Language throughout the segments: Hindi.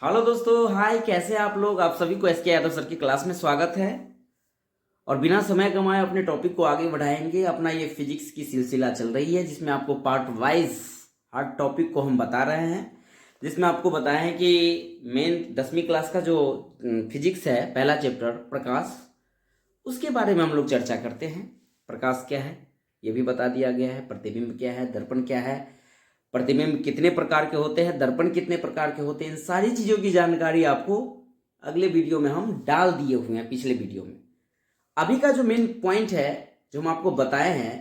हेलो दोस्तों, हाय। कैसे हैं आप लोग? आप सभी को एस के यादव सर की क्लास में स्वागत है। और बिना समय गंवाए अपने टॉपिक को आगे बढ़ाएंगे। अपना ये फिजिक्स की सिलसिला चल रही है जिसमें आपको पार्ट वाइज हर टॉपिक को हम बता रहे हैं। जिसमें आपको बताएं हैं कि मेन 10वीं क्लास का जो फिजिक्स है, पहला चैप्टर प्रकाश, उसके बारे में हम लोग चर्चा करते हैं। प्रकाश क्या है ये भी बता दिया गया है। प्रतिबिंब क्या है, दर्पण क्या है, प्रतिबिंब कितने प्रकार के होते हैं, दर्पण कितने प्रकार के होते हैं, इन सारी चीज़ों की जानकारी आपको अगले वीडियो में हम डाल दिए हुए हैं, पिछले वीडियो में। अभी का जो मेन पॉइंट है जो हम आपको बताए हैं,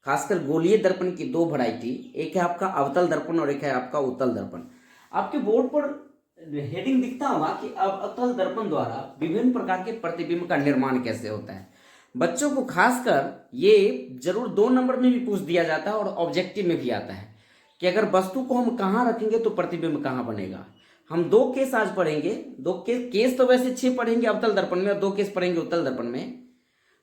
खासकर गोलीय दर्पण की दो वैरायटी, एक है आपका अवतल दर्पण और एक है आपका उत्तल दर्पण। आपके बोर्ड पर हेडिंग दिखता होगा कि अवतल दर्पण द्वारा विभिन्न प्रकार के प्रतिबिंब का निर्माण कैसे होता है। बच्चों को खासकर ये जरूर 2 नंबर में भी पूछ दिया जाता है और ऑब्जेक्टिव में भी आता है कि अगर वस्तु को हम कहाँ रखेंगे तो प्रतिबिंब कहाँ बनेगा। हम 2 केस आज पढ़ेंगे। 2 केस तो वैसे 6 पढ़ेंगे अवतल दर्पण में और 2 केस पढ़ेंगे उत्तल दर्पण में।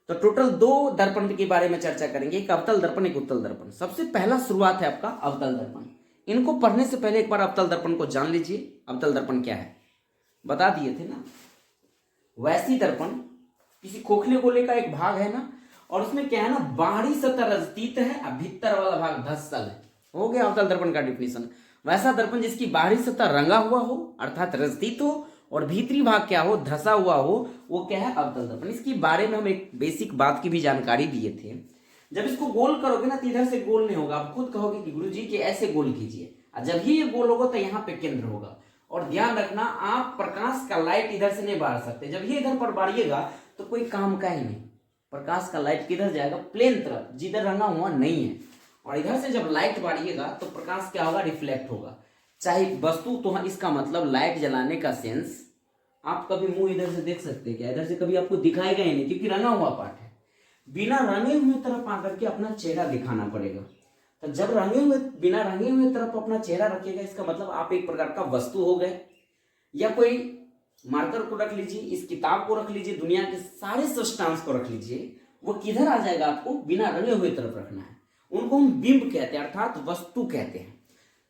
तो टोटल 2 दर्पण के बारे में चर्चा करेंगे, एक अवतल दर्पण एक उत्तल दर्पण। सबसे पहला शुरुआत है आपका अवतल दर्पण। इनको पढ़ने से पहले एक बार अवतल दर्पण को जान लीजिए। अवतल दर्पण क्या है बता दिए थे ना। वैसी दर्पण किसी खोखले गोले का एक भाग है ना, और उसमें क्या है ना, बाहरी सतह रजतीत है और भीतर वाला भाग धसल है। हो गया अवतल दर्पण का डिफिनेशन। वैसा दर्पण जिसकी बाहरी सतह रंगा हुआ हो अर्थात रजतीत हो और भीतरी भाग क्या हो, धसा हुआ हो, वो क्या है, अवतल दर्पण। इसके बारे में हम एक बेसिक बात की भी जानकारी दिए थे। जब इसको गोल करोगे ना तो इधर से गोल नहीं होगा। आप खुद कहोगे कि गुरुजी कि ऐसे गोल कीजिए, और जब ही ये गोल होगा तो यहाँ पे केंद्र होगा। और ध्यान रखना, आप प्रकाश का लाइट इधर से नहीं बाढ़ सकते। जब ये इधर पर बाढ़िएगा तो कोई काम का ही नहीं। प्रकाश का लाइट किधर जाएगा, प्लेन तरफ, जिधर रंगा हुआ नहीं है। और इधर से जब लाइट बाढ़िएगा तो प्रकाश क्या होगा, रिफ्लेक्ट होगा। चाहे वस्तु तो, इसका मतलब लाइट जलाने का सेंस, आप कभी मुंह इधर से देख सकते हैं क्या? इधर से कभी आपको दिखाएगा ही नहीं क्योंकि रंगा हुआ पार्ट है। बिना रंगे हुए तरफ आकर के अपना चेहरा दिखाना पड़ेगा। तो जब बिना रंगे हुए तरफ अपना चेहरा रखिएगा, इसका मतलब आप एक प्रकार का वस्तु हो गए। या कोई मार्कर को रख लीजिए, इस किताब को रख लीजिए, दुनिया के सारे सब्सटेंस को रख लीजिए, वो किधर आ जाएगा, आपको बिना रंगे हुए तरफ रखना है। उनको हम बिंब कहते हैं अर्थात वस्तु कहते हैं।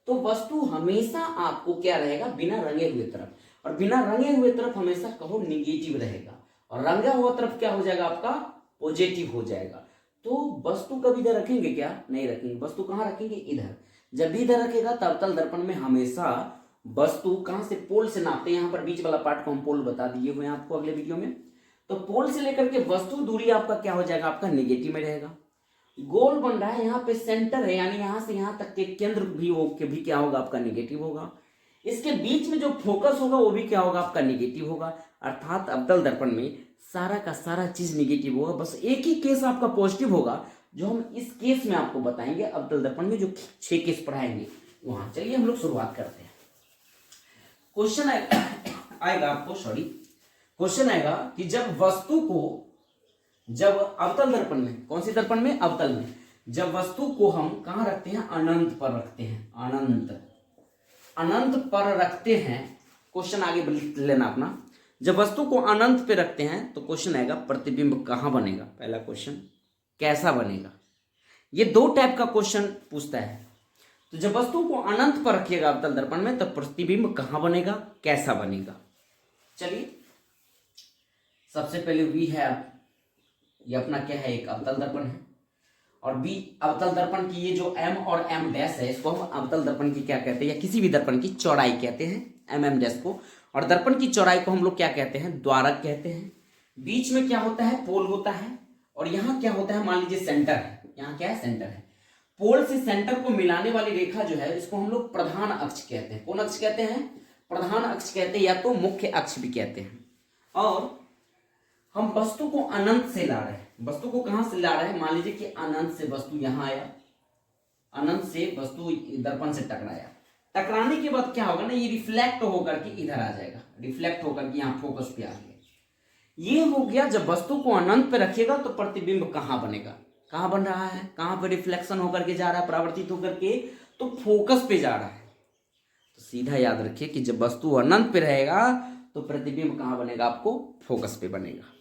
तो वस्तु हमेशा आपको क्या रहेगा, बिना रंगे हुए तरफ। और बिना रंगे हुए तरफ हमेशा कहो निगेटिव रहेगा, और रंगा हुआ तरफ क्या हो जाएगा, आपका पॉजिटिव हो जाएगा। तो वस्तु कभी इधर रखेंगे क्या, नहीं रखेंगे। वस्तु कहाँ रखेंगे, इधर। जब भी इधर रखेगा तब अवतल दर्पण में हमेशा वस्तु कहां से, पोल से नापते हैं। यहाँ पर बीच वाला पार्ट को हम पोल बता दिए हुए हैं आपको अगले वीडियो में। तो पोल से लेकर के वस्तु दूरी आपका क्या हो जाएगा, आपका नेगेटिव में रहेगा। गोल बन रहा है, यहाँ पे सेंटर है, यानी यहां से यहां तक के केंद्र भी क्या होगा, आपका नेगेटिव होगा। इसके बीच में जो फोकस होगा वो भी क्या होगा, आपका नेगेटिव होगा। अर्थात अवतल दर्पण में सारा का सारा चीज नेगेटिव होगा। बस एक ही केस आपका पॉजिटिव होगा, जो हम इस केस में आपको बताएंगे अवतल दर्पण में जो 6 केस पढ़ाएंगे वहां। चलिए हम लोग शुरुआत करते हैं। क्वेश्चन आएगा आपको, क्वेश्चन आएगा कि जब अवतल दर्पण में, कौन सी दर्पण में, अवतल में, जब वस्तु को हम कहां रखते हैं, अनंत पर रखते हैं। अनंत पर रखते हैं। क्वेश्चन आगे लेना अपना। जब वस्तु को अनंत पे रखते हैं तो क्वेश्चन आएगा प्रतिबिंब कहां बनेगा। पहला क्वेश्चन कैसा बनेगा। ये 2 टाइप का क्वेश्चन पूछता है। तो जब वस्तु को अनंत पर रखिएगा अवतल दर्पण में, तो प्रतिबिंब कहां बनेगा, कैसा बनेगा। चलिए सबसे पहले वी है, ये अपना क्या है, एक अवतल दर्पण है। और बी अवतल दर्पण की ये जो एम और एम डैश है, इसको हम अवतल दर्पण की क्या कहते हैं, या किसी भी दर्पण की चौड़ाई कहते हैं, एम एम डैश को। और दर्पण की चौड़ाई को हम लोग क्या कहते हैं, द्वारक कहते हैं। बीच में क्या होता है, पोल होता है। और यहाँ क्या होता है, मान लीजिए सेंटर है, यहाँ क्या है, सेंटर है। पोल से सेंटर को मिलाने वाली रेखा जो है, इसको हम लोग प्रधान अक्ष कहते हैं। कौन अक्ष कहते हैं, प्रधान अक्ष कहते हैं, या तो मुख्य अक्ष भी कहते हैं। और हम वस्तु को अनंत से ला रहे हैं। वस्तु को कहां से ला रहे हैं, मान लीजिए कि अनंत से वस्तु यहां आया, अनंत से वस्तु दर्पण से टकराया। टकराने के बाद क्या होगा ना, ये रिफ्लेक्ट होकर के इधर आ जाएगा, रिफ्लेक्ट होकर के यहाँ फोकस पे आ गया। ये हो गया। जब वस्तु को अनंत पे रखिएगा तो प्रतिबिंब कहां बनेगा, कहां बन रहा है, कहां पे रिफ्लेक्शन होकर के जा रहा है, परावर्तित होकर के, तो फोकस पे जा रहा है। तो सीधा याद रखिए कि जब वस्तु अनंत पे रहेगा तो प्रतिबिंब कहां बनेगा, आपको फोकस पे बनेगा।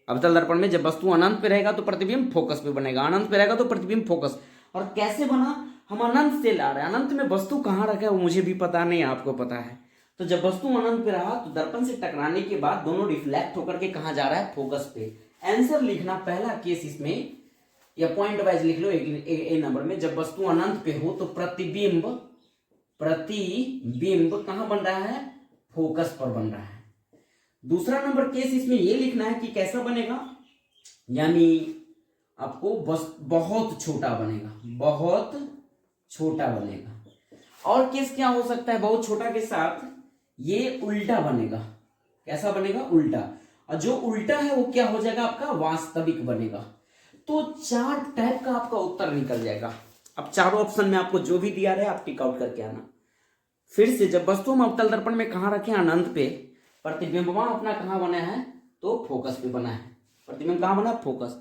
अवतल दर्पण में जब वस्तु अनंत पे रहेगा तो प्रतिबिंब फोकस पे बनेगा, अनंत पे रहेगा तो प्रतिबिंब फोकस। और कैसे बना, हम अनंत से ला रहे हैं। अनंत में वस्तु कहां रखा है वो मुझे भी पता नहीं, आपको पता है। तो जब वस्तु अनंत पे रहा तो दर्पण से टकराने के बाद दोनों रिफ्लेक्ट होकर के कहाँ जा रहा है, फोकस पे। आंसर लिखना पहला केस इसमें, या पॉइंट वाइज लिख लो ए नंबर में, जब वस्तु अनंत पे हो तो प्रतिबिंब कहाँ बन रहा है, फोकस पर बन रहा है। दूसरा नंबर केस इसमें ये लिखना है कि कैसा बनेगा, यानी आपको बस बहुत छोटा बनेगा, बहुत छोटा बनेगा। और केस क्या हो सकता है बहुत छोटा के साथ, ये उल्टा बनेगा। कैसा बनेगा, उल्टा। और जो उल्टा है वो क्या हो जाएगा, आपका वास्तविक बनेगा। तो 4 टाइप का आपका उत्तर निकल जाएगा। अब चारों ऑप्शन में आपको जो भी दिया रहे आप टिक आउट करके आना। फिर से, जब वस्तु हम अवतल दर्पण में कहाँ रखे, अनंत पे, प्रतिबिंब अपना कहाँ बना है, तो फोकस पे बना है। प्रतिबिंब कहाँ बना, फोकस।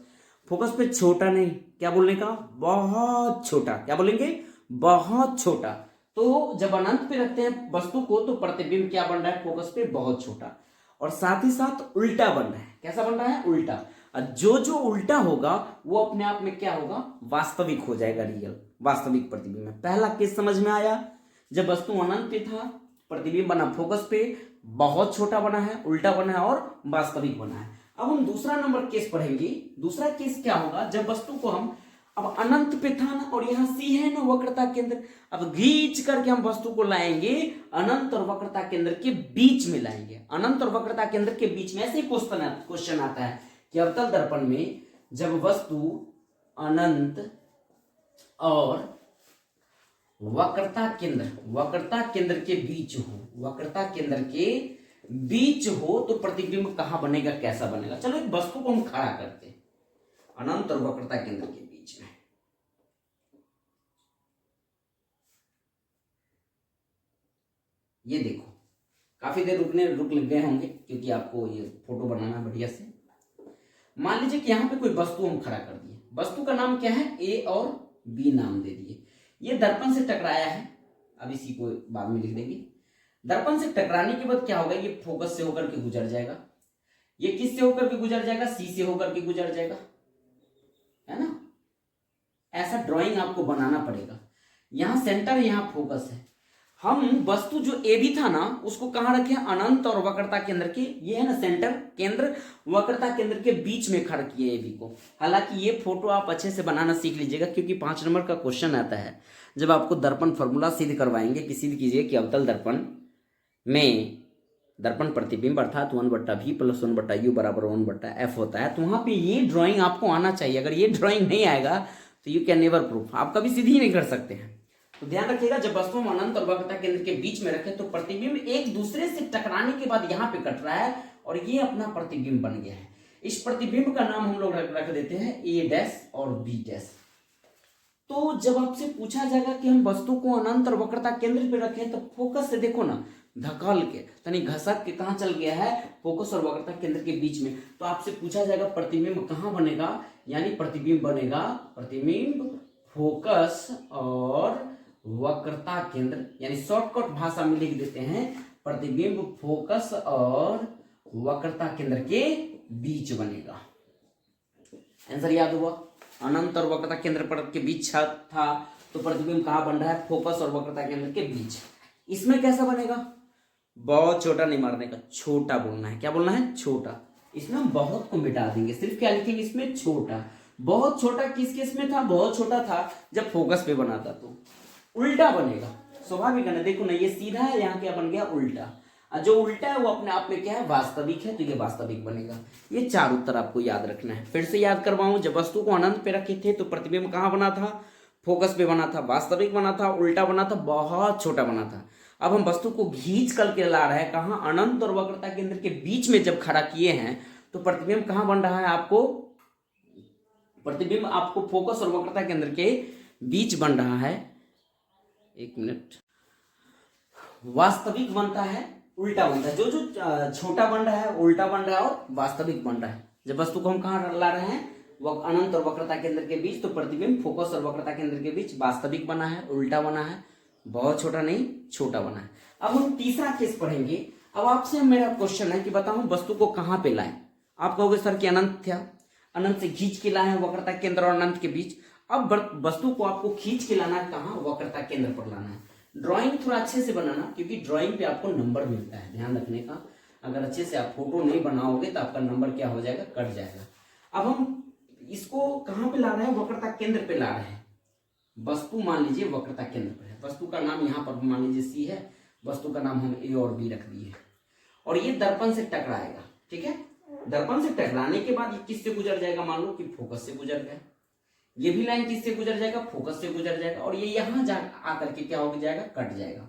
फोकस पे छोटा नहीं, क्या बोलने का, बहुत छोटा। क्या बोलेंगे, बहुत छोटा। तो जब अनंत पे रखते हैं वस्तु को तो प्रतिबिंब क्या बन रहा है, फोकस पे बहुत छोटा, और साथ ही साथ उल्टा बन रहा है। कैसा बन रहा है, उल्टा। जो जो उल्टा होगा वो अपने आप में क्या होगा, वास्तविक हो जाएगा, रियल, वास्तविक प्रतिबिंब में। पहला केस समझ में आया, जब वस्तु अनंत पे था, प्रतिबिंब बना फोकस पे, बहुत छोटा बना है, उल्टा बना है और वास्तविक बना है। अब हम दूसरा नंबर केस पढ़ेंगे। दूसरा केस क्या होगा, जब वस्तु को हम, अब अनंत पे था ना, और यहां सी है ना वक्रता केंद्र, अब घींच करके हम वस्तु को लाएंगे अनंत और वक्रता केंद्र के बीच में लाएंगे। अनंत और वक्रता केंद्र के बीच में ऐसे क्वेश्चन आता है कि अवतल दर्पण में जब वस्तु अनंत और वक्रता केंद्र के बीच हो, वक्रता केंद्र के बीच हो तो प्रतिबिंब कहां बनेगा, कैसा बनेगा। चलो एक वस्तु को हम खड़ा करते हैं अनंत और वक्रता केंद्र के बीच में। ये देखो, काफी देर रुक लग गए होंगे क्योंकि आपको ये फोटो बनाना बढ़िया से। मान लीजिए कि यहां पे कोई वस्तु हम खड़ा कर दिए, वस्तु का नाम क्या है, ए और बी नाम दे दिए। ये दर्पण से टकराया है, अब इसी को बाद में लिख देंगे। दर्पण से टकराने के बाद क्या होगा, ये फोकस से होकर के गुजर जाएगा। ये किस से होकर के गुजर जाएगा, सी से होकर के गुजर जाएगा, है ना। ऐसा ड्राइंग आपको बनाना पड़ेगा। यहां सेंटर, यहां फोकस है। हम वस्तु जो ए बी था ना उसको कहां रखे, अनंत और वक्रता केंद्र के, ये है ना सेंटर, केंद्र, वक्रता केंद्र के बीच में खड़ा किए ए बी को। हालांकि ये फोटो आप अच्छे से बनाना सीख लीजिएगा क्योंकि 5 नंबर का क्वेश्चन आता है जब आपको दर्पण फॉर्मूला सिद्ध करवाएंगे कि सिद्ध कीजिए कि अवतल दर्पण में दर्पण प्रतिबिंब अर्थात 1/v + 1/u = 1/f होता है, तो वहां पे ये ड्राइंग आपको आना चाहिए। अगर ये ड्राइंग नहीं आएगा तो यू कैन नेवर प्रूफ, आप कभी सिद्ध ही नहीं कर सकते हैं। तो ध्यान रखिएगा, जब वस्तु हम अनंत और वक्रता केंद्र के बीच में रखें तो प्रतिबिंब एक दूसरे से टकराने के बाद यहाँ पे कट रहा है और ये अपना प्रतिबिंब बन गया है। इस प्रतिबिंब का नाम हम लोग रख देते हैं A' और B'। तो जब आपसे पूछा जाएगा कि हम वस्तु को अनंत और वक्रता केंद्र पे रखें तो फोकस से देखो ना, धकल के तनी घसक के कहाँ चल गया है, फोकस और वक्रता केंद्र के बीच में। तो आपसे पूछा जाएगा प्रतिबिंब कहाँ बनेगा, यानी प्रतिबिंब बनेगा, प्रतिबिंब फोकस और वक्रता केंद्र, यानी शॉर्टकट भाषा में लिख देते हैं प्रतिबिंब फोकस और वक्रता केंद्र के बीच बनेगा। आंसर याद हुआ, अनंत और वक्रता केंद्र पर के बीच था तो प्रतिबिंब कहाँ बन रहा है, फोकस और वक्रता केंद्र के बीच। इसमें कैसा बनेगा, बहुत छोटा नहीं मारने का, छोटा बोलना है। क्या बोलना है, छोटा। इसमें हम बहुत को मिटा देंगे, सिर्फ क्या लिखेंगे इसमें, छोटा। बहुत छोटा किस केस में था, बहुत छोटा था जब फोकस पे बना था, तो उल्टा बनेगा, स्वाभाविक है ना। देखो ना, ये सीधा है, यहाँ क्या बन गया, उल्टा। और जो उल्टा है वो अपने आप में क्या है, वास्तविक है, तो ये वास्तविक बनेगा। ये 4 उत्तर आपको याद रखना है। फिर से याद करवाऊं, जब वस्तु को अनंत पे रखे थे तो प्रतिबिंब कहाँ बना था, फोकस पे बना था, वास्तविक बना था, उल्टा बना था, बहुत छोटा बना था। अब हम वस्तु को घींच करके ला रहे हैं कहाँ, अनंत और वक्रता केंद्र के बीच में जब खड़ा किए हैं तो प्रतिबिंब कहाँ बन रहा है, आपको प्रतिबिंब आपको फोकस और वक्रता केंद्र के बीच बन रहा है। 1 मिनट, वास्तविक बनता है, उल्टा बनता है। जो जो छोटा बन रहा है, उल्टा बन रहा है और वास्तविक बन रहा है। जब वस्तु को हम कहाँ ला रहे हैं, अनंत और वक्रता केंद्र के बीच, तो प्रतिबिंब फोकस और वक्रता केंद्र के बीच वास्तविक बना है, उल्टा बना है, बहुत छोटा नहीं, छोटा बना है। अब हम तीसरा केस पढ़ेंगे। अब आपसे मेरा क्वेश्चन है कि बताओ वस्तु को कहाँ पे लाएं। आप कहोगे सर कि अनंत था, अनंत से खींच के लाए वक्रता केंद्र और अनंत के बीच। अब वस्तु को आपको खींच के लाना है कहाँ, वक्रता केंद्र पर लाना है। ड्राइंग थोड़ा अच्छे से बनाना, क्योंकि ड्राइंग पे आपको नंबर मिलता है, ध्यान रखने का। अगर अच्छे से आप फोटो नहीं बनाओगे तो आपका नंबर क्या हो जाएगा, कट जाएगा। अब हम इसको कहाँ पे ला रहे हैं, वक्रता केंद्र पे ला रहे हैं। वस्तु मान लीजिए वक्रता केंद्र पर है, वस्तु का नाम यहाँ पर मान लीजिए सी है, वस्तु का नाम हम ए और बी रख दिए, और ये दर्पण से टकराएगा, ठीक है। दर्पण से टकराने के बाद ये किससे गुजर जाएगा, मान लो कि फोकस से गुजर गया। ये भी लाइन किससे गुजर जाएगा, फोकस से गुजर जाएगा, और ये यहां जा आकर के क्या हो जाएगा, कट जाएगा।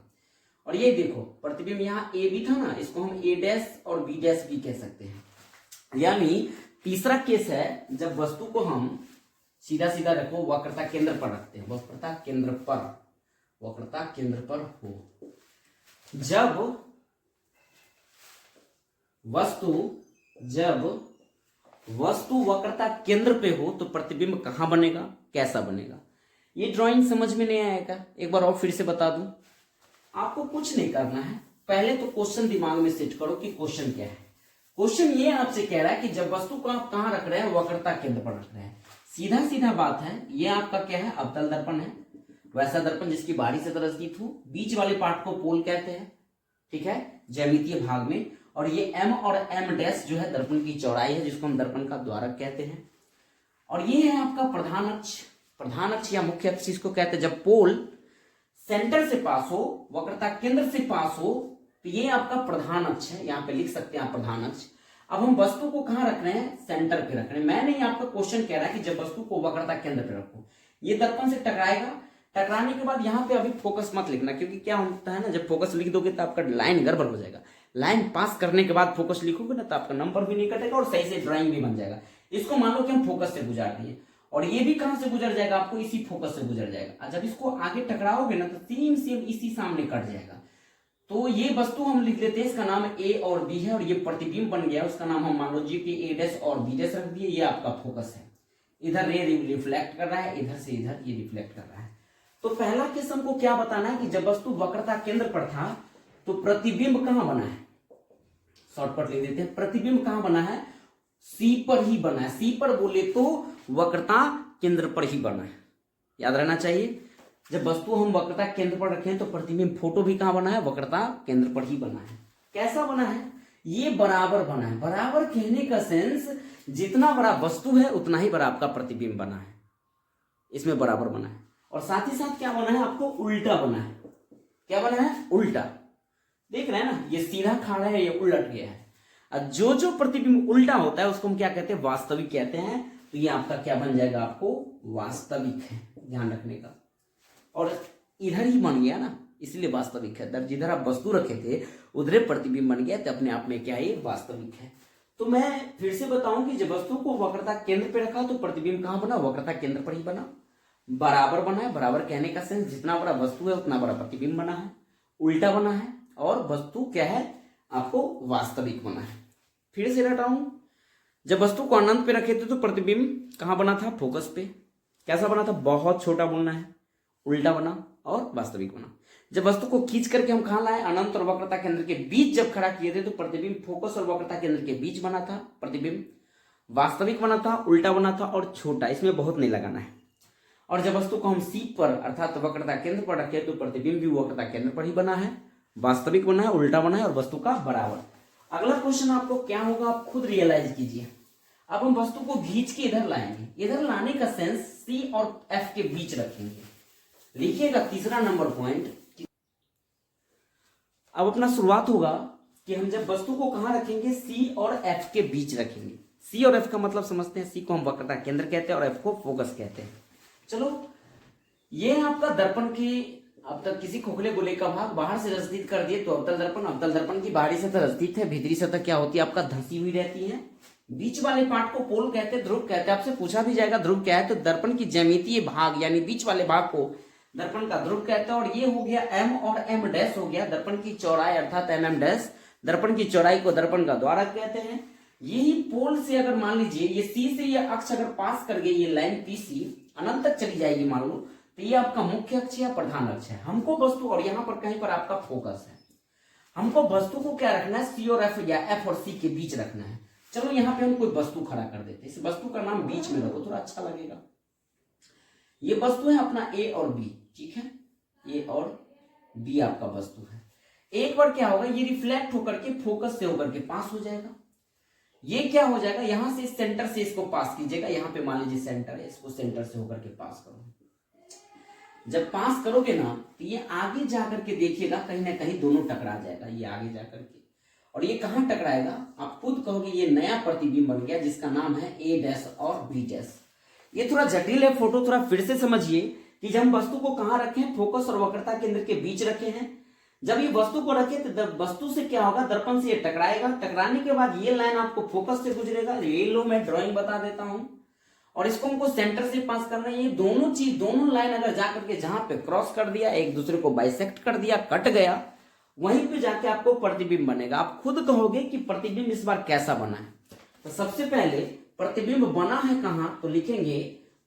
और ये देखो प्रतिबिंब यहाँ ए बी था ना, इसको हम ए डैश और बी डैश भी कह सकते हैं। यानी तीसरा केस है जब वस्तु को हम सीधा सीधा रखो, वक्रता केंद्र पर रखते हैं, वक्रता केंद्र पर, वक्रता केंद्र पर हो। जब वस्तु वक्रता केंद्र पे हो तो प्रतिबिंब कहां बनेगा, कैसा बनेगा। ये ड्राइंग समझ में नहीं आएगा, एक बार और फिर से बता दूं। आपको कुछ नहीं करना है, पहले तो क्वेश्चन दिमाग में सेट करो कि क्वेश्चन क्या है। क्वेश्चन ये आपसे कह रहा है कि जब वस्तु को आप कहां रख रहे हैं, वक्रता केंद्र पर रख रहे हैं। सीधा सीधा बात है, ये आपका क्या है, अवतल दर्पण है, वैसा दर्पण जिसकी बाहरी सतह नजदीक हो। बीच वाले पार्ट को पोल कहते हैं, ठीक है, ज्यामितीय भाग में। और ये एम और एम डैश जो है दर्पण की चौड़ाई है, जिसको हम दर्पण का द्वारक कहते हैं। और ये है आपका प्रधान अक्ष, प्रधान अक्ष या मुख्य अक्ष इसको कहते हैं। जब पोल सेंटर से पास हो, वक्रता केंद्र से पास हो, तो ये आपका प्रधान अक्ष है, यहाँ पे लिख सकते हैं आप प्रधान अक्ष। अब हम वस्तु को कहां रख रहे हैं, सेंटर पे रख रहे हैं। मैं नहीं, आपका क्वेश्चन कह रहा है कि जब वस्तु को वक्रता केंद्र पे रखो, ये दर्पण से टकराएगा। टकराने के बाद यहाँ पे अभी फोकस मत लिखना, क्योंकि क्या होता है ना, जब फोकस लिख दोगे तो आपका लाइन गड़बड़ हो जाएगा। लाइन पास करने के बाद फोकस लिखोगे ना तो आपका नंबर भी नहीं कटेगा और सही से ड्राइंग भी बन जाएगा। इसको मान लो कि हम फोकस से गुजार दिए, और ये भी कहां से गुजर जाएगा, आपको इसी फोकस से गुजर जाएगा। जब इसको आगे टकराओगे ना तो सेम सेम इसी सामने कट जाएगा। तो ये वस्तु हम लिख लेते हैं, इसका नाम ए और बी है, और ये प्रतिबिंब बन गया, उसका नाम हम मान लो जी कि ए डैश और बी डैश रख दिए। ये आपका फोकस है, इधर रे रिफ्लेक्ट कर रहा है, इधर से इधर ये रिफ्लेक्ट कर रहा है। तो पहला केस हमको क्या बताना है कि जब वस्तु वक्रता केंद्र पर था तो प्रतिबिंब कहां बना है, शॉर्टकट लिख देते हैं, प्रतिबिंब कहां बना है, सी पर ही बना है। सी पर बोले तो वक्रता केंद्र पर ही बना है, याद रहना चाहिए। जब वस्तु हम वक्रता केंद्र पर रखें तो प्रतिबिंब फोटो भी कहां बना है, वक्रता केंद्र पर ही बना है। कैसा बना है, ये बराबर बना है। बराबर कहने का सेंस, जितना बड़ा वस्तु है उतना ही बड़ा आपका प्रतिबिंब बना है, इसमें बराबर बना है। और साथ ही साथ क्या बना है, आपको उल्टा बना है। क्या बना है, उल्टा। देख रहे हैं ना, ये सीधा खड़ा है, ये उलट गया है। और जो प्रतिबिंब उल्टा होता है उसको हम क्या कहते हैं, वास्तविक कहते हैं। तो ये आपका क्या बन जाएगा, आपको वास्तविक है, ध्यान रखने का। और इधर ही बन गया ना, इसलिए वास्तविक है। जिधर आप वस्तु रखे थे उधर प्रतिबिंब बन गया, तो अपने आप में क्या है, वास्तविक है। तो मैं फिर से बताऊं कि जब वस्तु को वक्रता केंद्र पे रखा तो प्रतिबिंब कहां बना, वक्रता केंद्र पर ही बना। बराबर बना है, बराबर कहने का सेंस, जितना बड़ा वस्तु है उतना बड़ा प्रतिबिंब बना है। उल्टा बना है, और वस्तु क्या है, आपको वास्तविक बना है। फिर से हटाऊं, जब वस्तु को अनंत पे रखे थे तो प्रतिबिंब कहां बना था, फोकस पे। कैसा बना था, बहुत छोटा बोलना है, उल्टा बना और वास्तविक बना। जब वस्तु को खींच करके हम कहां लाए, अनंत और वक्रता केंद्र के बीच जब खड़ा किए थे तो प्रतिबिंब फोकस और वक्रता केंद्र के बीच बना था, प्रतिबिंब वास्तविक बना था, उल्टा बना था और छोटा, इसमें बहुत नहीं लगाना है। और जब वस्तु को हम सी पर अर्थात वक्रता केंद्र पर रखे तो प्रतिबिंब भी वक्रता केंद्र पर ही बना है, वास्तविक बना है, उल्टा बना है और वस्तु का बराबर। अगला क्वेश्चन आपको क्या होगा, आप खुद रियलाइज कीजिए। अब हम वस्तु को खींच के इधर लाएंगे, इधर लाने का सेंस सी और एफ के बीच रखेंगे। लिखिएगा तीसरा नंबर पॉइंट। अब अपना शुरुआत होगा कि हम जब वस्तु को कहां रखेंगे, सी और एफ के बीच रखेंगे। सी और एफ का मतलब समझते हैं, सी को हम वक्रता केंद्र कहते हैं और एफ को फोकस कहते हैं। चलो, ये है आपका दर्पण की, अब तक किसी खोखले गोले का भाग बाहर से रसदीत कर दिए तो अवतल दर्पण। अवतल दर्पण की बाहरी सतह रसदीत है, भीतरी सतह क्या होती है, आपका धंसी हुई रहती है। बीच वाले पार्ट को पोल कहते हैं, ध्रुव कहते हैं। आपसे पूछा भी जाएगा ध्रुव क्या है, तो दर्पण की ज्यामितीय भाग यानी बीच वाले भाग को दर्पण का ध्रुव कहते हैं। और ये हो गया एम और एम डैश हो गया, दर्पण की चौड़ाई अर्थात एम एम डैश। दर्पण की चौड़ाई को दर्पण का द्वारक कहते हैं। यही पोल से अगर मान लीजिए ये सी से ये अक्ष अगर पास कर गई, ये लाइन पीसी अनंत तक चली जाएगी मान लो, तो ये आपका मुख्य अक्ष या प्रधान अक्ष है। हमको वस्तु, और यहाँ पर कहीं पर आपका फोकस है, हमको वस्तु को क्या रखना है, सी और एफ या एफ और सी के बीच रखना है। चलो यहाँ पे हम कोई वस्तु खड़ा कर देते हैं, इस वस्तु का नाम बीच में रखो, थोड़ा अच्छा लगेगा। ये वस्तु है अपना ए और बी, ठीक है, ए और बी आपका वस्तु है। एक बार क्या होगा, ये रिफ्लेक्ट होकर के फोकस से होकर के पास हो जाएगा। ये क्या हो जाएगा, यहां से इस सेंटर से इसको पास कीजिएगा, यहां पे मान लीजिए सेंटर है, इसको सेंटर से होकर के पास करो। जब पास करोगे ना तो ये आगे जाकर के देखिएगा कहीं ना कहीं दोनों टकरा जाएगा, ये आगे जाकर के। और ये कहां टकराएगा, आप खुद कहोगे ये नया प्रतिबिंब बन गया जिसका नाम है ए डैश और बी डैश। ये थोड़ा जटिल है फोटो, थोड़ा फिर से समझिए कि जब हम वस्तु को कहां रखे हैं, फोकस और वक्रता केंद्र के बीच रखे हैं। जब ये वस्तु को रखे तो वस्तु से क्या होगा, दर्पण से ये टकराएगा, टकराने के बाद ये लाइन आपको फोकस से गुजरेगा। ये लो मैं ड्राइंग बता देता हूं, और इसको हमको सेंटर से पास करना है। ये दोनों चीज, दोनों लाइन अगर जाकर के जहां पे क्रॉस कर दिया, एक दूसरे को बाइसेक्ट कर दिया, कट गया, वहीं पे जाके आपको प्रतिबिंब बनेगा। आप खुद कहोगे कि प्रतिबिंब इस बार कैसा बना है। तो सबसे पहले प्रतिबिंब बना है कहां, तो लिखेंगे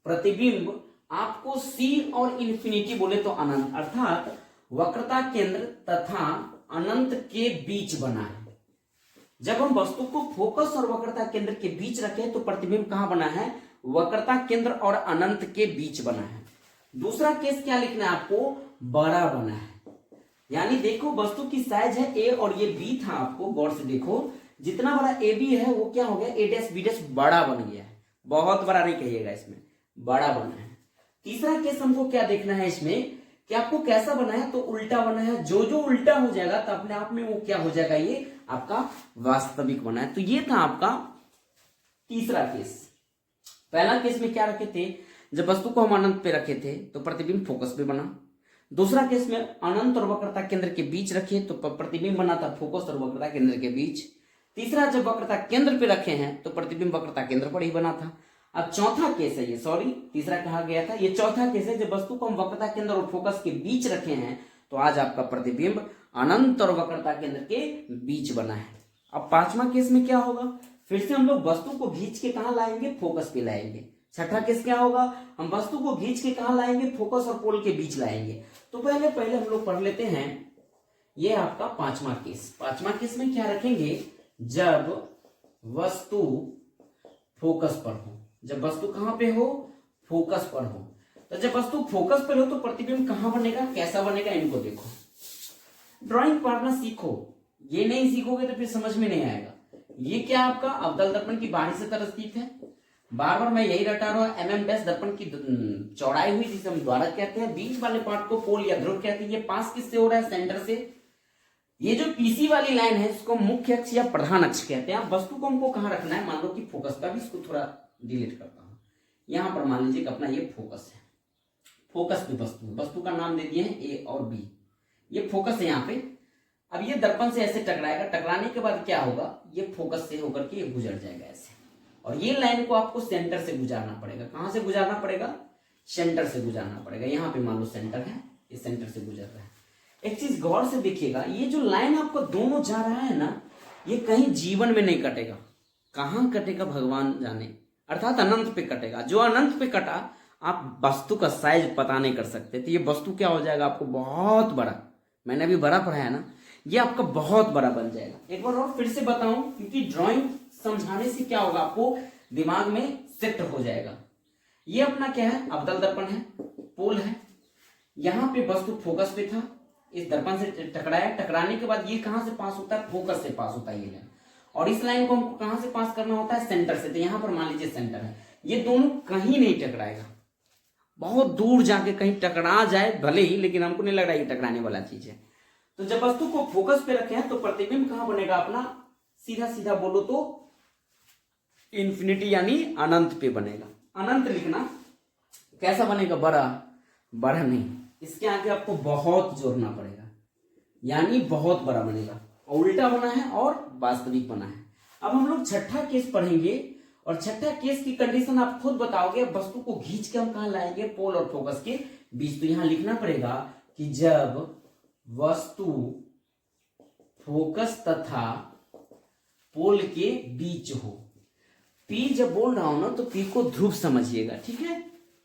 प्रतिबिंब आपको सी और इंफिनिटी बोले तो अनंत, अर्थात वक्रता केंद्र तथा अनंत के बीच बना है। जब हम वस्तु को फोकस और वक्रता केंद्र के बीच रखे तो प्रतिबिंब कहां बना है, वक्रता केंद्र और अनंत के बीच बना है। दूसरा केस क्या लिखना है आपको, बड़ा बना है। यानी देखो वस्तु की साइज है ए और ये बी था, आपको गौर से देखो, जितना बड़ा ए बी है वो क्या हो गया, ए डैश बी डैश बड़ा बन गया है। बहुत बड़ा नहीं कहिएगा, इसमें बड़ा बना है। तीसरा केस हमको क्या देखना है इसमें कि आपको कैसा बना है, तो उल्टा बना है। जो जो उल्टा हो जाएगा तो अपने आप में वो क्या हो जाएगा, ये आपका वास्तविक बना है। तो ये था आपका तीसरा केस। पहला केस में क्या रखे थे, जब वस्तु को हम अनंत पे रखे थे तो प्रतिबिंब फोकस पे बना। दूसरा केस में अनंत और वक्रता केंद्र के बीच रखे तो प्रतिबिंब बना था फोकस और वक्रता केंद्र के बीच। तीसरा, जब वक्रता केंद्र पे रखे हैं तो प्रतिबिंब वक्रता केंद्र पर ही बना था। अब चौथा केस है ये, सॉरी तीसरा कहा गया था, ये चौथा केस है जब वस्तु को हम वक्रता केंद्र और फोकस के बीच रखे हैं तो आज आपका प्रतिबिंब अनंत और वक्रता केंद्र के बीच बना है। अब पांचवा केस में क्या होगा, फिर से हम लोग वस्तु को खींच के कहां लाएंगे, फोकस पे लाएंगे। छठा केस क्या होगा, हम वस्तु को खींच के कहां लाएंगे, फोकस और पोल के बीच लाएंगे। तो पहले हम लोग पढ़ लेते हैं ये आपका पांचवा केस। पांचवा केस में क्या रखेंगे, जब वस्तु फोकस पर हो। जब वस्तु कहां पे हो, फोकस पर हो। तो जब वस्तु फोकस पर हो तो प्रतिबिंब कहां बनेगा, कैसा बनेगा, इनको देखो। ड्राइंग पढ़ना सीखो, ये नहीं सीखोगे तो फिर समझ में नहीं आएगा। ये क्या आपका अवतल दर्पण की बाहरी सतह स्थित है। बार बार मैं यही रटा रहा हूं, एमएम डैश दर्पण की चौड़ाई हुई जिसे हम द्वारक कहते हैं। बीच वाले पार्ट को पोल या ध्रुव कहते हैं। ये पास किससे हो रहा है, सेंटर से। ये जो पीसी वाली लाइन है इसको मुख्य अक्ष या प्रधान अक्ष कहते हैं। वस्तु को हमको कहां रखना है, मान लो कि फोकस पर, भी इसको थोड़ा डिलीट करता हूं। यहां पर मान लीजिए कि अपना ये फोकस है, फोकस पे वस्तु का नाम दे दिए हैं ए और बी। ये फोकस है यहाँ पे। अब ये दर्पण से ऐसे टकराएगा, टकराने के बाद क्या होगा, ये फोकस से होकर के ये गुजर जाएगा ऐसे। और ये लाइन को आपको सेंटर से गुजारना पड़ेगा। कहां से गुजारना पड़ेगा, सेंटर से गुजारना पड़ेगा। यहाँ पे मान लो सेंटर है, ये सेंटर से गुजर रहा है। एक चीज गौर से देखिएगा, ये जो लाइन आपको दोनों जा रहा है ना, ये कहीं जीवन में नहीं कटेगा। कहां कटेगा भगवान जाने, अर्थात अनंत पे कटेगा। जो अनंत पे कटा, आप वस्तु का साइज पता नहीं कर सकते। तो ये वस्तु क्या हो जाएगा आपको, बहुत बड़ा। मैंने अभी बड़ा पढ़ाया ना, ये आपका बहुत बड़ा बन जाएगा। एक बार और फिर से बताऊं, क्योंकि ड्राइंग समझाने से क्या होगा, आपको दिमाग में सेट हो जाएगा। ये अपना क्या है, अवतल दर्पण है, पोल है। यहां पे वस्तु फोकस पे था, इस दर्पण से टकराया, टकराने के बाद ये कहां से पास होता है, फोकस से पास होता है ये लाइन। और इस लाइन को हमको कहां से पास करना होता है, सेंटर से। तो यहां पर मान लीजिए सेंटर है, ये दोनों कहीं नहीं टकराएगा। बहुत दूर जाके कहीं टकरा जाए भले ही, लेकिन हमको नहीं लग रहा है ये टकराने वाला चीज है। तो जब वस्तु को फोकस पे रखे हैं तो प्रतिबिंब कहां बनेगा अपना, सीधा सीधा बोलो तो इंफिनिटी यानी अनंत पे बनेगा। अनंत लिखना, कैसा बनेगा, बड़ा। बड़ा नहीं, इसके आगे आपको बहुत जोड़ना पड़ेगा, यानी बहुत बड़ा बनेगा। और उल्टा बना है और वास्तविक बना है। अब हम लोग छठा केस पढ़ेंगे, और छठा केस की कंडीशन आप खुद बताओगे। वस्तु को खींच के हम कहां लाएंगे, पोल और फोकस के बीच। तो यहां लिखना पड़ेगा कि जब वस्तु फोकस तथा पोल के बीच हो। पी जब बोल रहा हूं ना, तो पी को ध्रुव समझिएगा, ठीक है।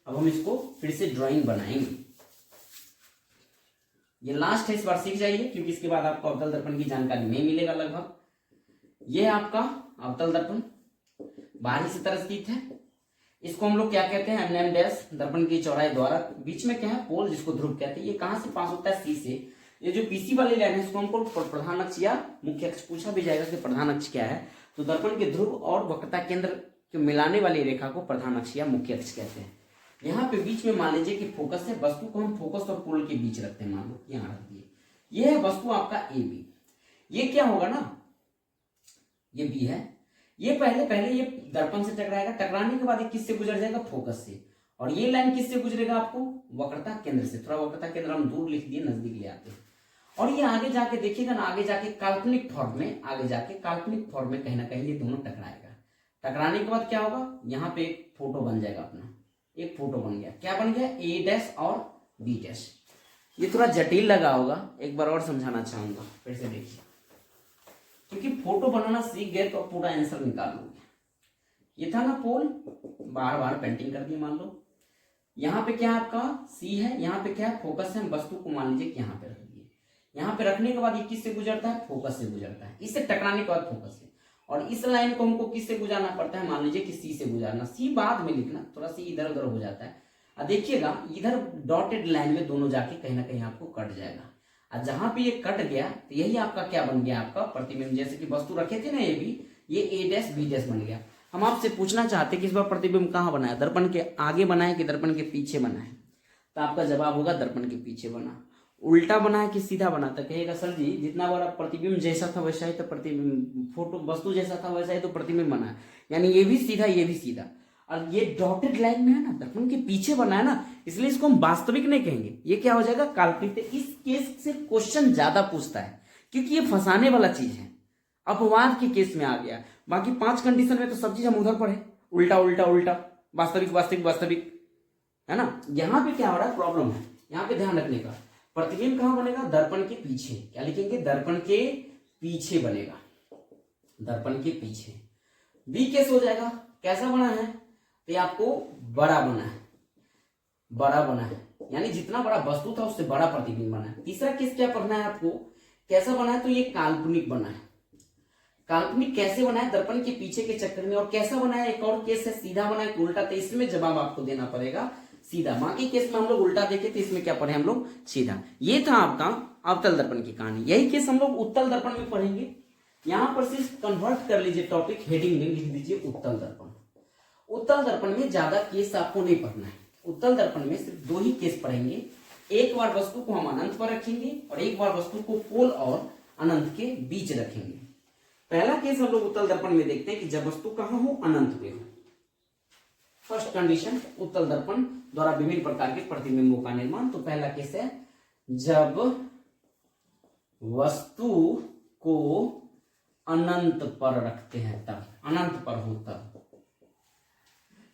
अब हम इसको फिर से ड्राइंग बनाएंगे। ये लास्ट है, इस बार सीख जाइए, क्योंकि इसके बाद आपको अवतल दर्पण की जानकारी नहीं मिलेगा लगभग। ये आपका अवतल दर्पण बाहरी सतह स्थित है। इसको हम लोग क्या कहते हैं, एमएम डैश दर्पण की चौड़ाई द्वारा। बीच में क्या है, पोल जिसको ध्रुव कहते हैं। ये कहां से पास होता है, सी से। ये जो पीसी वाली लाइन है इसको हमको प्रधान अक्ष या मुख्य अक्ष पूछा भी जाएगा कि प्रधान अक्ष क्या है, तो दर्पण के ध्रुव और वक्रता केंद्र के मिलाने वाली रेखा को प्रधान अक्ष या मुख्य अक्ष कहते हैं। यहाँ पे बीच में मान लीजिए कि फोकस है, वस्तु को हम फोकस और पोल के बीच रखते हैं, मान लो यहाँ रख दिए, ये है वस्तु आपका ए बी। ये क्या होगा ना, ये बी है, ये पहले ये दर्पण से टकराएगा, टकराने के बाद ये किससे गुजर जाएगा, फोकस से, और ये लाइन किससे गुजरेगा आपको, वक्रता केंद्र से। थोड़ा वक्रता केंद्र हम दूर लिख दिए, नजदीक ले आते हैं। और ये आगे जाके देखिएगा ना, आगे जाके काल्पनिक फॉर्म में, आगे जाके काल्पनिक फॉर्म में कहीं ना कहीं ये दोनों टकराएगा। टकराने के बाद क्या होगा, यहाँ पे एक फोटो बन जाएगा अपना, एक फोटो बन गया। क्या बन गया, ए डैश और बी डैश। ये थोड़ा जटिल लगा होगा, एक बार और समझाना चाहूंगा, फिर से देखिए, क्योंकि फोटो बनाना सीख गए तो पूरा आंसर निकाल लोगे। ये था ना पोल, बार बार पेंटिंग कर दी, मान लो यहाँ पे क्या आपका सी है, यहाँ पे क्या है, फोकस है। वस्तु को मान लीजिए कि यहाँ पे रख दिए, यहाँ पे रखने के बाद ये किससे गुजरता है, फोकस से गुजरता है। इससे टकराने के बाद फोकस से, और इस लाइन को हमको किससे गुजारना पड़ता है, मान लीजिए कि सी से गुजारना। सी बाद में लिखना, थोड़ा सी इधर उधर हो जाता है। अब देखिएगा इधर डॉटेड लाइन में दोनों जाके कहीं ना कहीं आपको कट जाएगा, और जहां पे ये कट गया तो यही आपका क्या बन गया, आपका प्रतिबिंब। जैसे कि वस्तु रखे थे ना ये भी, ये ए डैश बी डैश बन गया। हम आपसे पूछना चाहते कि इस बार प्रतिबिंब कहाँ बना है, दर्पण के आगे बना है कि दर्पण के पीछे बना है, तो आपका जवाब होगा दर्पण के पीछे बना। उल्टा बना है कि सीधा बना, तो कहिएगा सर जी जितना बार प्रतिबिंब जैसा था वैसा ही तो प्रतिबिंब, फोटो वस्तु जैसा था वैसा ही तो प्रतिबिंब बना है, यानी ये भी सीधा ये भी सीधा। और ये डॉटेड लाइन में है ना, दर्पण के पीछे बना है ना, इसलिए इसको हम वास्तविक नहीं कहेंगे, ये क्या हो जाएगा, काल्पनिक। इस केस से क्वेश्चन ज्यादा पूछता है क्योंकि ये फंसाने वाला चीज है, अपवाद के केस में आ गया। बाकी 5 कंडीशन में तो सब चीज हम उधर पढ़े, उल्टा उल्टा उल्टा, वास्तविक वास्तविक वास्तविक, है ना। यहाँ पे क्या हो रहा है, प्रॉब्लम है, यहाँ पे ध्यान रखने का। प्रतिबिंब कहाँ बनेगा, दर्पण के पीछे। क्या लिखेंगे, दर्पण के पीछे बनेगा, दर्पण के पीछे। बी केस हो जाएगा, कैसा बना है, तो ये आपको बड़ा बना है, बड़ा बना है, यानी जितना बड़ा वस्तु था उससे बड़ा प्रतिबिंब बना है। तीसरा केस क्या पढ़ना है आपको, कैसा बना है, तो ये काल्पनिक बना है। काल्पनिक कैसे बना है, दर्पण के पीछे के चक्कर में। और कैसा बना है, एक और केस है, सीधा बना है कि उल्टा, तो इसमें जवाब आपको देना पड़ेगा सीधा। बाकी केस में हम लोग उल्टा देखे थे, इसमें क्या पढ़े हम लोग, सीधा। ये था आपका अवतल दर्पण की कहानी। यही केस हम लोग उत्तल दर्पण में पढ़ेंगे। यहां पर सिर्फ कन्वर्ट कर लीजिए टॉपिक, हेडिंग में लिख दीजिए उत्तल दर्पण। उत्तल दर्पण में ज्यादा केस आपको नहीं पढ़ना है। उत्तल दर्पण में सिर्फ 2 ही केस पढ़ेंगे। एक बार वस्तु को हम अनंत पर रखेंगे और एक बार वस्तु को पोल और अनंत के बीच रखेंगे। पहला केस हम लोग उत्तल दर्पण में देखते हैं कि जब वस्तु कहां हो, अनंत पे हो। फर्स्ट कंडीशन, उत्तल दर्पण द्वारा विभिन्न प्रकार के प्रतिबिंबों का निर्माण। तो पहला केस है जब वस्तु को अनंत पर रखते हैं तब, अनंत पर हो तब।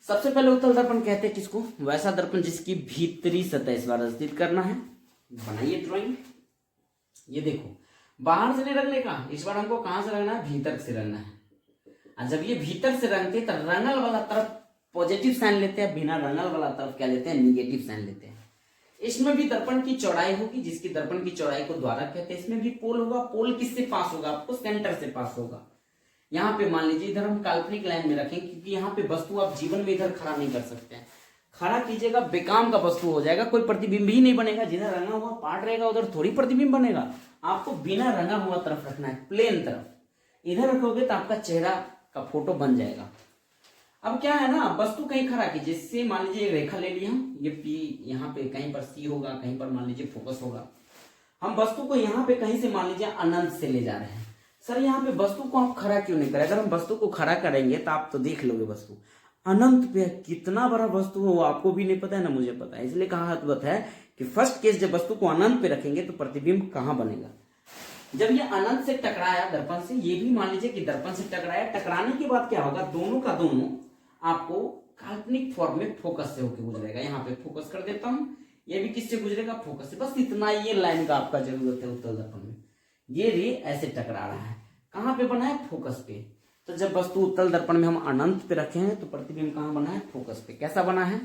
सबसे पहले उत्तल दर्पण कहते हैं किसको, वैसा दर्पण जिसकी भीतरी सतह इस बार स्थित करना है। बनाइए ड्राइंग, ये देखो बाहर से नहीं रखने का, इस बार हमको कहां से रखना है, भीतर से रखना है। और जब ये भीतर से रंगते तो रंगल वाला तरफ पॉजिटिव साइन लेते हैं, बिना रंगल वाला तरफ क्या लेते हैं, निगेटिव साइन लेते हैं। इसमें भी दर्पण की चौड़ाई होगी, जिसकी दर्पण की चौड़ाई को द्वारक कहते हैं। इसमें भी पोल होगा, पोल किससे पास होगा, आपको सेंटर से पास होगा। यहाँ पे मान लीजिए इधर हम काल्पनिक लाइन में रखें, क्योंकि यहाँ पे वस्तु आप जीवन में इधर खड़ा नहीं कर सकते हैं। खड़ा कीजिएगा बेकाम का वस्तु हो जाएगा, कोई प्रतिबिंब ही नहीं बनेगा। जिधर रंगा हुआ पार्ट रहेगा उधर थोड़ी प्रतिबिंब बनेगा। आपको बिना रंगा हुआ तरफ रखना है, प्लेन तरफ। इधर रखोगे तो आपका चेहरा का फोटो बन जाएगा। अब क्या है ना, वस्तु कहीं खड़ा कीजिए, जिससे मान लीजिए एक रेखा ले लिया हम, ये पी, यहाँ पे कहीं पर सी होगा, कहीं पर मान लीजिए फोकस होगा। हम वस्तु को यहाँ पे कहीं से मान लीजिए अनंत से ले जा रहे हैं। सर यहाँ पे वस्तु को आप खड़ा क्यों नहीं करें, अगर हम वस्तु को खड़ा करेंगे तो आप तो देख लोगे वस्तु अनंत पे कितना बड़ा वस्तु हो, आपको भी नहीं पता है ना मुझे पता है। इसलिए कहावत है कि फर्स्ट केस जब वस्तु को अनंत पे रखेंगे तो प्रतिबिंब कहाँ बनेगा, जब ये अनंत से टकराया दर्पण से, ये भी मान लीजिए कि दर्पण से टकराया। टकराने के बाद क्या होगा, दोनों का दोनों आपको काल्पनिक फॉर्म में फोकस से होकर गुजरेगा। यहाँ पे फोकस कर देता हूं, ये भी किससे गुजरेगा, फोकस से। बस इतना ये लाइन का आपका जरूरत है उत्तल दर्पण में। ये रे ऐसे टकरा रहा है, कहाँ पे बना है, फोकस पे। तो जब वस्तु उत्तल दर्पण में हम अनंत पे रखे हैं तो प्रतिबिंब कहाँ बना है, फोकस पे। कैसा बना है,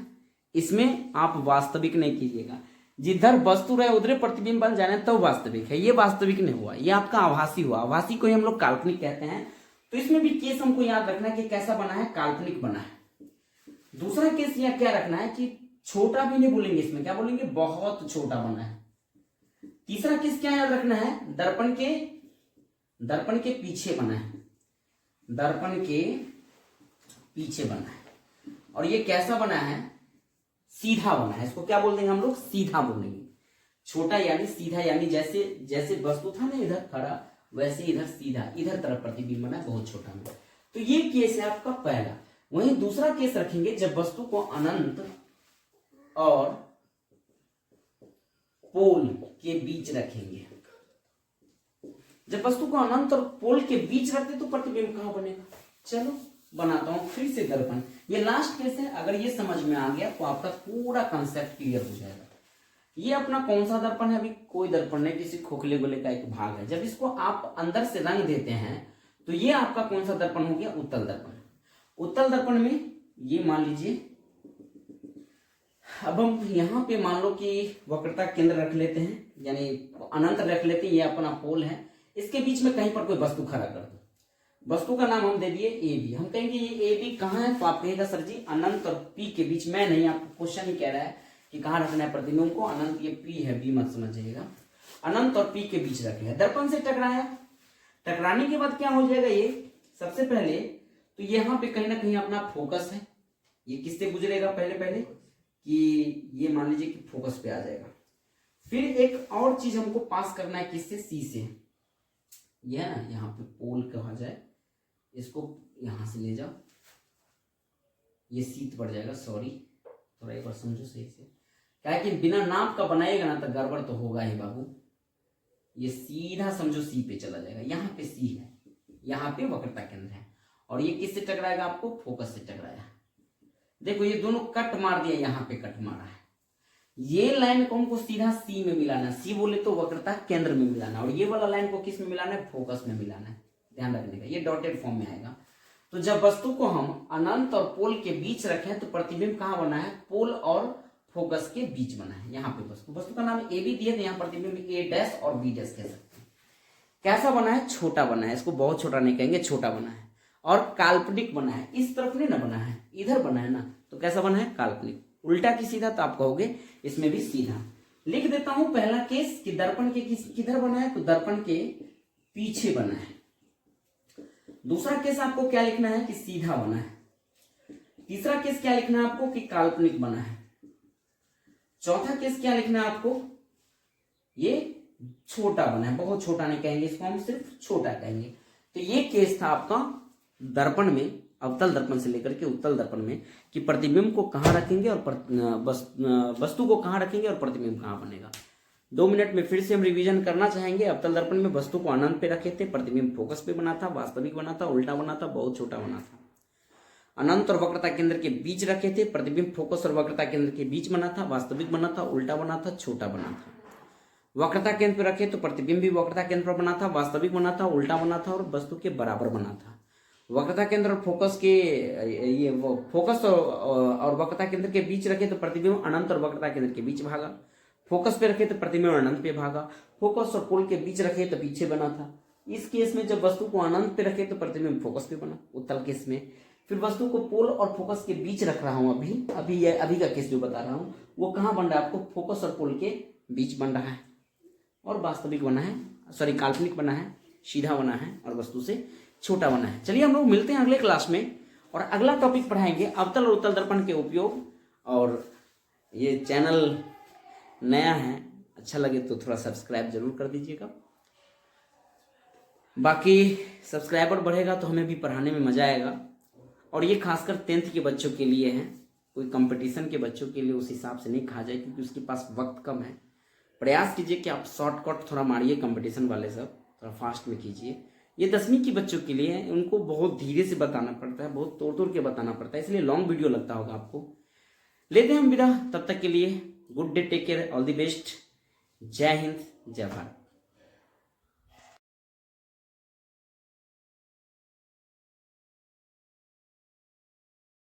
इसमें आप वास्तविक नहीं कीजिएगा, जिधर वस्तु रहे उधर प्रतिबिंब बन जाने तो वास्तविक है। ये वास्तविक नहीं हुआ, ये आपका आभासी हुआ। आभासी को ही हम लोग काल्पनिक कहते हैं। तो इसमें भी केस हमको याद रखना है कि कैसा बना है, काल्पनिक बना है। दूसरा केस यहाँ क्या रखना है कि छोटा भी नहीं बोलेंगे, इसमें क्या बोलेंगे, बहुत छोटा बना है। तीसरा केस क्या याद रखना है, दर्पण के पीछे बना है, दर्पण के पीछे बना है। और ये कैसा बना है, सीधा बना है। इसको क्या बोल देंगे हम लोग, सीधा बोलेंगे। छोटा यानी सीधा, यानी जैसे वस्तु था ना इधर खड़ा, वैसे इधर सीधा, इधर तरफ प्रतिबिंब बना है, बहुत छोटा में। तो ये केस है आपका पहला। वहीं दूसरा केस रखेंगे जब वस्तु को अनंत और पोल के बीच रखेंगे। जब वस्तु को अनंत और पोल के बीच रखते तो प्रतिबिंब कहां बनेगा, चलो बनाता हूं फिर से दर्पण। ये लास्ट केस है, अगर ये समझ में आ गया तो आपका पूरा कंसेप्ट क्लियर हो जाएगा। ये अपना कौन सा दर्पण है, अभी कोई दर्पण नहीं, किसी खोखले गोले का एक भाग है। जब इसको आप अंदर से रंग देते हैं तो ये आपका कौन सा दर्पण हो गया, उत्तल दर्पण। उत्तल दर्पण में ये मान लीजिए, अब हम यहां पे मान लो कि वक्रता केंद्र रख लेते हैं, यानी अनंत रख लेते हैं, ये अपना पोल है। इसके बीच में कहीं पर कोई वस्तु खड़ा कर दो, वस्तु का नाम हम दे दिए ए बी। हम कहेंगे ये ए बी कहाँ है, तो आप कहेगा सर जी अनंत और पी के बीच में नहीं, आपको क्वेश्चन ही कह रहा है कि कहाँ रखना है प्रतिबिंब को। अनंत, ये पी है, बी मत समझिएगा, अनंत और पी के बीच रखे। दर्पण से टकराया, टकराने के बाद क्या हो जाएगा, ये सबसे पहले तो यहाँ पे कहीं ना कहीं अपना फोकस है, ये किससे गुजरेगा, पहले कि ये मान लीजिए कि फोकस पे आ जाएगा। फिर एक और चीज हमको पास करना है, किससे, सी से। ये है ना, यहाँ पे पोल कहा जाए, इसको यहां से ले जाओ, ये शीत पड़ जाएगा, सॉरी थोड़ा एक बार समझो सही से, क्या है कि बिना नाप का बनाएगा ना तो गड़बड़ तो होगा ही बाबू। ये सीधा समझो सी पे चला जाएगा, यहाँ पे सी है, यहाँ पे वक्रता केंद्र है, और ये किससे टकराएगा, आपको फोकस से टकराया। देखो ये दोनों कट मार दिया, यहाँ पे कट मारा है। ये लाइन को हमको सीधा सी में मिलाना है, सी बोले तो वक्रता केंद्र में मिलाना, और ये वाला लाइन को किस में मिलाना है, फोकस में मिलाना है। ध्यान रखने का, ये डॉटेड फॉर्म में आएगा। तो जब वस्तु को हम अनंत और पोल के बीच रखें तो प्रतिबिंब कहाँ बना है, पोल और फोकस के बीच बना है। यहाँ पे वस्तु का नाम ए बी दिया, तो यहाँ प्रतिबिंब ए डैश और बी डैश कह सकते हैं। कैसा बना है, छोटा बना है, इसको बहुत छोटा नहीं कहेंगे, छोटा बना है। और काल्पनिक बना है, इस तरफ नहीं ना बना है, इधर बना है ना, तो कैसा बना है, काल्पनिक। उल्टा की सीधा तो आप कहोगे, इसमें भी सीधा। लिख देता हूं पहला केस कि दर्पण के किधर बना है, तो दर्पण के पीछे बना है। दूसरा केस आपको क्या लिखना है, कि सीधा बना है। तीसरा केस क्या लिखना है आपको, कि काल्पनिक बना है। चौथा केस क्या लिखना है आपको, ये छोटा बना है, बहुत छोटा नहीं कहेंगे इसको, हम सिर्फ छोटा कहेंगे। तो ये केस था आपका दर्पण में, अवतल दर्पण से लेकर के उत्तल दर्पण में, कि प्रतिबिंब को कहाँ रखेंगे और वस्तु को कहाँ रखेंगे और प्रतिबिंब कहाँ बनेगा। 2 मिनट में फिर से हम रिवीजन करना चाहेंगे। अवतल दर्पण में वस्तु को अनंत पे रखे थे, प्रतिबिंब फोकस पे बना था, वास्तविक बना था, उल्टा बना था, बहुत छोटा बना था। अनंत और वक्रता केंद्र के बीच रखे थे, प्रतिबिंब फोकस और वक्रता केंद्र के बीच बना था, वास्तविक बना था, उल्टा बना था, छोटा बना था। वक्रता केंद्र पर रखे तो प्रतिबिंब भी वक्रता केंद्र पर बना था, वास्तविक बना था, उल्टा बना था, और वस्तु के बराबर बना था। वक्रता केंद्र और फोकस के ये फोकस और वक्रता केंद्र के बीच रखे तो प्रतिबिंब अनंत और वक्रता केंद्र के बीच भागा। फोकस पे रखे तो प्रतिबिंब अनंत पे भागा। फोकस और पोल के बीच रखे तो पीछे बना था। इस केस में जब वस्तु को अनंत पे रखे तो प्रतिबिंब फोकस पे बना, उत्तल केस में। फिर वस्तु को पोल और फोकस के बीच रख रहा हूं, अभी का केस जो बता रहा हूं वो कहाँ बन रहा है आपको, फोकस और पोल के बीच बन रहा है, और वास्तविक बना है, सॉरी काल्पनिक बना है, सीधा बना है, और वस्तु से छोटा बना है। चलिए हम लोग मिलते हैं अगले क्लास में, और अगला टॉपिक पढ़ाएंगे अवतल और उत्तल दर्पण के उपयोग। और ये चैनल नया है, अच्छा लगे तो थोड़ा सब्सक्राइब जरूर कर दीजिएगा। बाकी सब्सक्राइबर बढ़ेगा तो हमें भी पढ़ाने में मजा आएगा। और ये खासकर 10th के बच्चों के लिए है, कोई कंपटीशन के बच्चों के लिए उस हिसाब से नहीं कहा जाए, क्योंकि उसके पास वक्त कम है। प्रयास कीजिए कि आप शॉर्टकट थोड़ा मारिए, कंपटीशन वाले सब थोड़ा फास्ट में कीजिए। ये 10वीं के बच्चों के लिए है, उनको बहुत धीरे से बताना पड़ता है, बहुत तोड़ तोड़ के बताना पड़ता है, इसलिए लॉन्ग वीडियो लगता होगा आपको। लेते हैं हम विदा, तब तक के लिए good day, take care, all the best, जय हिंद, जय भारत।